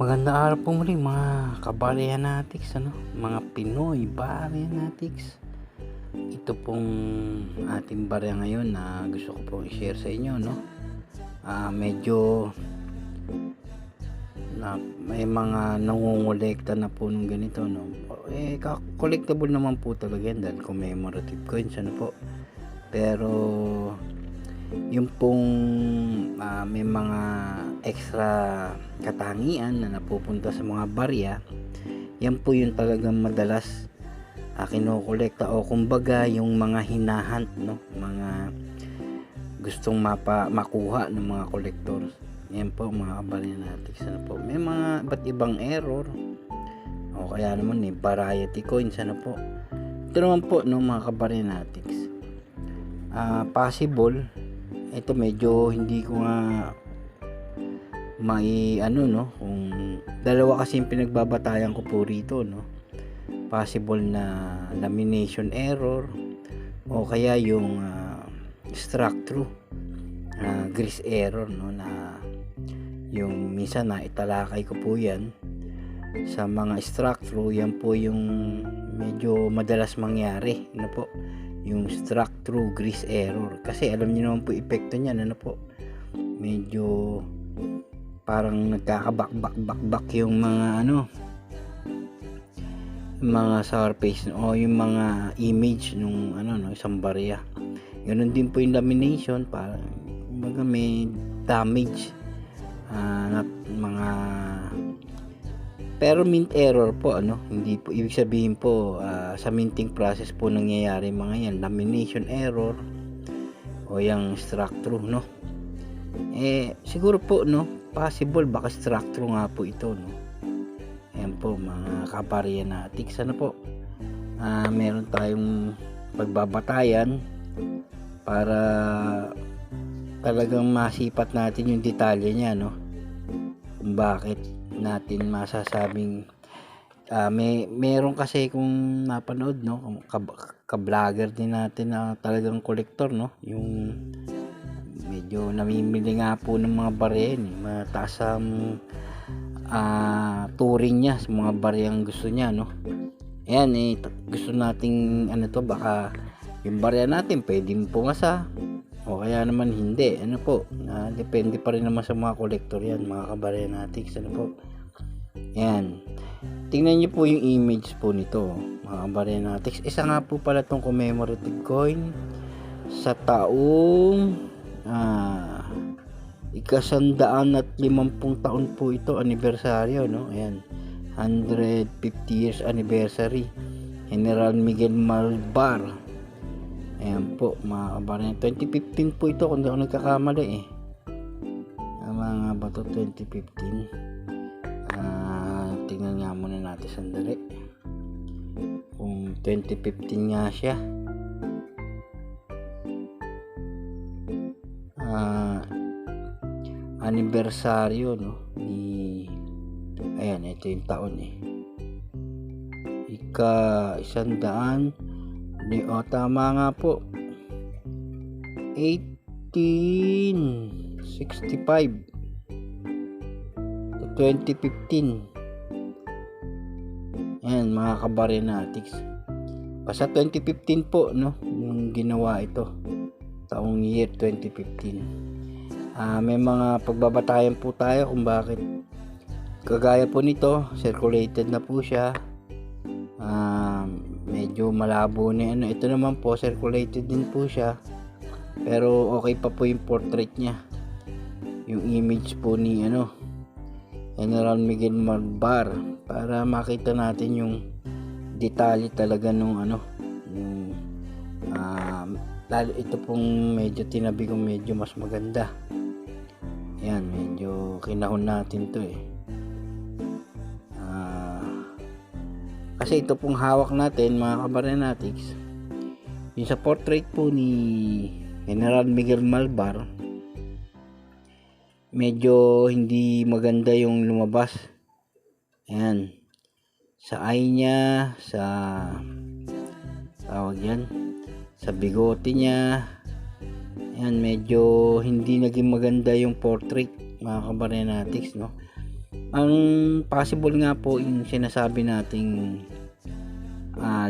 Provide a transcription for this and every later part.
Magandang araw po muli mga kabaryanatics, mga Pinoy baryanatics. Ito pong ating barya ngayon na gusto ko pong i-share sa inyo, medyo may mga nangongolekta na po ng ganito, collectible naman po talaga yan dahil commemorative coins, pero yung pong may mga extra katangian na napupunta sa mga barya, yan po yung talagang madalas kinokolekta, o kumbaga yung mga hinahunt, mga gustong makuha ng mga collectors. Yan po mga baryanatics, may mga iba't ibang error o kaya naman variety coins, ito naman po mga kabaryanatics, possible. Ito medyo hindi ko nga kung dalawa kasi yung pinagbabatayan ko po rito, possible na lamination error o kaya yung structure grease error, na yung minsan na italakay ko po yan sa mga structure. Yan po yung medyo madalas mangyari, yung structure grease error, kasi alam niyo naman po epekto niyan, medyo parang nagkakabak yung mga mga surface o yung mga image nung isang barya. Ganun din po yung lamination, parang may damage na mga, pero mint error po, hindi po ibig sabihin po sa minting process po nangyayari mga yan, lamination error o yung structure, siguro po possible baka structure nga po ito, ayan po mga kabaryanatics, meron tayong pagbabatayan para talagang masipat natin yung detalye niya, kung bakit natin masasabing meron kasi kung napanood, ka-vlogger din natin na talagang collector, yung medyo namimili nga po ng mga barya yan, mataas ang touring niya sa mga baryang gusto niya, ayan, gusto nating baka yung barya natin pwedeng pumasa o kaya naman hindi, depende pa rin naman sa mga collector yan, mga kabaryanatics, ayan, tingnan nyo po yung image po nito mga kabaryanatics. Isa nga po pala tong commemorative coin sa taong ika-150 taon po ito, anibersaryo, ayan, 150 years anniversary, General Miguel Malvar. Ayan po mga kabaryan, 2015 po ito kung di ako nagkakamali, mga bato 2015. Tingnan nga muna natin sandali kung 2015 nga siya. Anibersaryo ayan, ito yung taon, ika-100 tama nga po, 1865 to 2015. Ayan mga kabaryanatics, basta 2015 po, yung ginawa ito, taong year 2015. May mga pagbabatayan po tayo kung bakit kagaya po nito, circulated na po siya, medyo malabo na ito naman po, circulated din po siya pero okay pa po yung portrait niya, yung image po ni General Miguel Malvar, para makita natin yung detalye talaga nung yung lalo ito pong medyo tinabi ko, medyo mas maganda. Ayan, medyo kinahon natin to, kasi ito pong hawak natin mga kabaryanatics, yung sa portrait po ni General Miguel Malvar, medyo hindi maganda yung lumabas. Ayan, sa eye niya, sa tawag yan, sa bigote niya, ayan, medyo hindi naging maganda yung portrait mga kabaryanatics, ang possible nga po yung sinasabi nating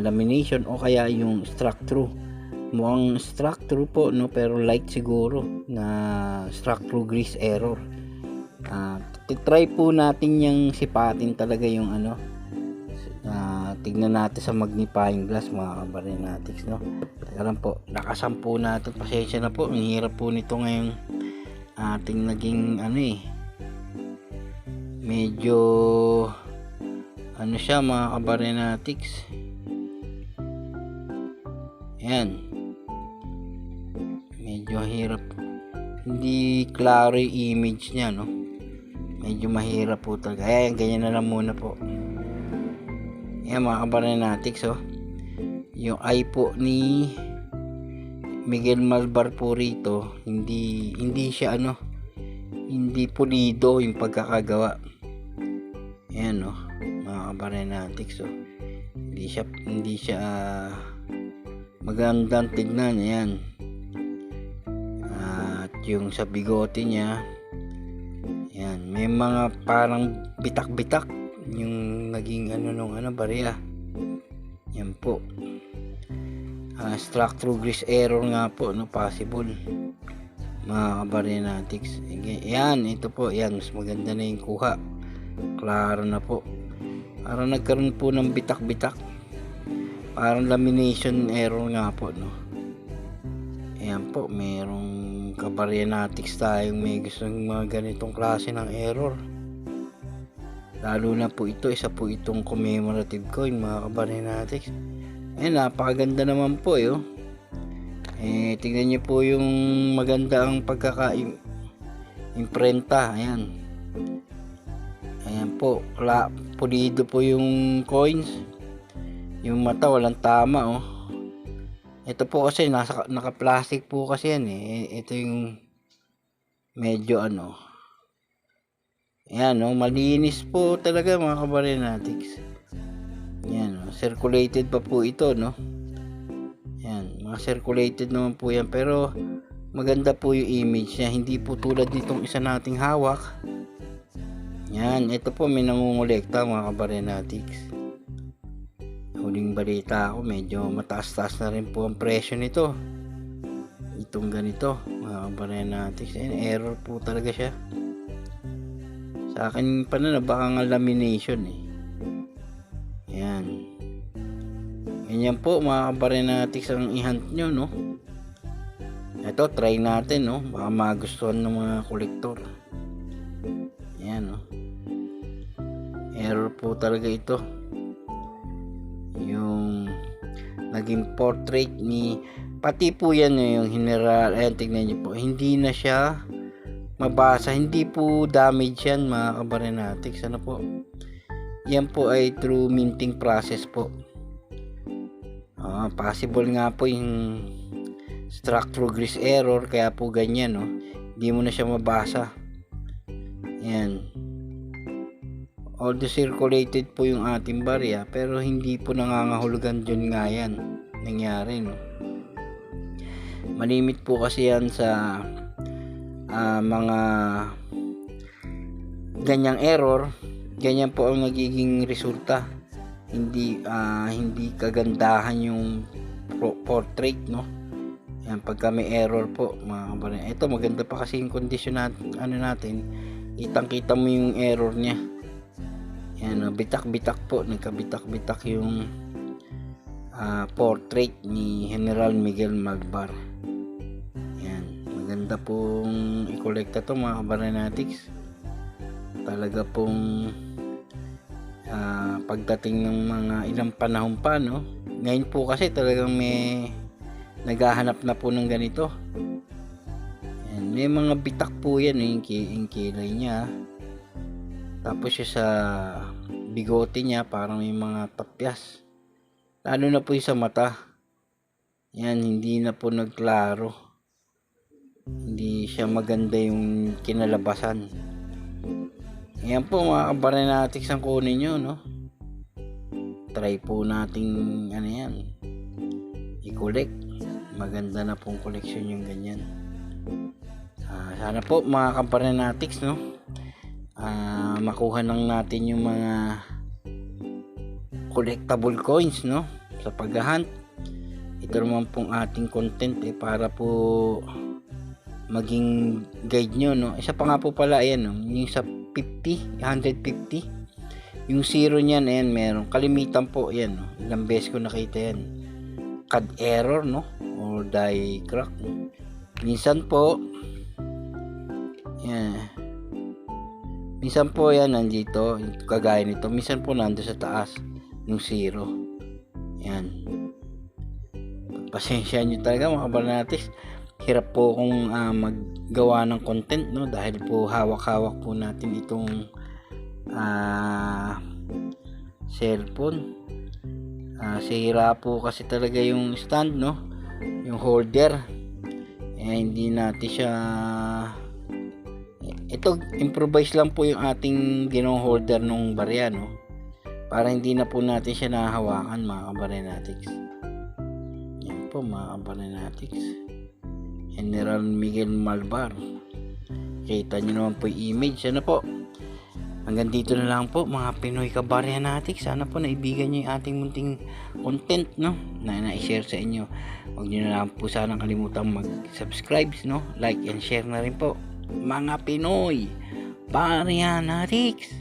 lamination o kaya yung structure. Mukhang structure po, no, pero light siguro na structure grease error. Try po natin yung sipatin talaga yung ano. Tignan natin sa magnifying glass mga kabarenatics, no. Teka lang po, nakasampu natin, pasensya na po, ang hirap po nito ngayong ating naging medyo siya mga kabarenatics. Ayan, medyo hirap, hindi klaro yung image nya, no, medyo mahirap po talaga. Ayan, ganyan na lang muna po. Ayan mga kabarenatics, yung eye po ni Miguel Malbar po rito, hindi siya hindi pulido yung pagkakagawa. Ayan, mga kabarenatics, hindi siya magandang tignan. Ayan, at yung sa bigote niya, ayan, may mga parang bitak-bitak yung naging barya. Yan po, structure grease error nga po, no, possible mga kabarenatics. Yan, ito po, yan, mas maganda na yung kuha, klaro na po. Parang nagkaroon po ng bitak-bitak, parang lamination error nga po, no. Ayan po, merong kabarenatics tayong may gustong mga ganitong klase ng error. Lalo na po ito, isa po itong commemorative coin mga kabarenatics. Ayan, napakaganda naman po tingnan nyo po yung maganda ang pagkaka-imprenta. Ayan, ayan po, pulido po yung coins. Yung mata walang tama, ito po kasi naka-plastic po kasi yan, ito yung medyo ayan, malinis po talaga mga kabarenatics. Yan, circulated pa po ito, no. Yan, mga circulated naman po yan, pero maganda po yung image niya, hindi po tulad nitong isa nating hawak. Yan, ito po may nangungulekta mga kabarenatics. Huling balita ako, medyo mataas-taas na rin po ang presyo nito, itong ganito mga kabarenatics. Ayan, error po talaga siya. Sa akin pa na baka nga lamination Ayan, ganyan po mga kabarenatics ang i-hunt nyo, no. Ito, try natin, no, baka magustuhan ng mga kolektor. Ayan, error po talaga ito, yung naging portrait ni, pati po yan yung general. Ayan, tignan nyo po, hindi na siya mabasa, hindi po damage yan mga kabarenatics. Po, yan po ay through minting process po. Possible nga po yung structure grease error, kaya po ganyan, hindi mo na siya mabasa. Yan, although circulated po yung ating barya, pero hindi po nangangahulugan dyan nga yan nangyari, no. Malimit po kasi yan sa mga ganyang error. Ganyan po ang nagiging resulta, hindi kagandahan yung portrait, no. Yan, pagka may error po mga kabayan. Ito maganda pa kasi yung condition natin, kitang-kita mo yung error niya. Yan, bitak-bitak po, nagkabitak-bitak yung portrait ni General Miguel Malbar. Maganda pong i-kolekta to mga kabarenatics. Talaga pong pagdating ng mga ilang panahon pa, no. Ngayon po kasi talagang may naghahanap na po ng ganito. Ayan, may mga bitak po yan, yung kilay niya, tapos yung sa bigote niya parang may mga tapyas, lalo na po yung sa mata. Yan, hindi na po nagklaro, hindi siya maganda yung kinalabasan. Ayan po mga kabarenatics ang kunin nyo, no. Try po nating yan, i-collect. Maganda na pong collection yung ganyan. Sana po mga kabarenatics, no, makuha lang natin yung mga collectible coins, no, sa paghahunt. Ito naman pong ating content para po maging guide nyo, no. Isa pa nga po pala, ayan, no, yung sa 150 yung zero niyan, ayan, meron kalimitan po, ayan, no, ilang beses ko nakita yan, CAD error, no, or die crack. Minsan po yan, minsan po yan nandito, kagaya nito, minsan po nando sa taas yung zero. Yan, pasensya nyo talaga mga kabaranatis, hirap po kung maggawa ng content, no, dahil po hawak-hawak po natin itong cellphone. Sira po kasi talaga yung stand, no, yung holder. Hindi natin siya, ito improvise lang po yung ating ginawang holder nung barya, no, para hindi na po natin siya nahawakan mga kabaranatis. Yan po mga kabaranatis, General Miguel Malvar. Kita nyo naman po yung image. Ano po, hanggang dito na lang po mga Pinoy Kabaryanatics. Sana po naibigan nyo yung ating munting content, no, na na-share sa inyo. Huwag nyo na lang po sana kalimutan mag-subscribe, no, like and share na rin po mga Pinoy Baryanatics.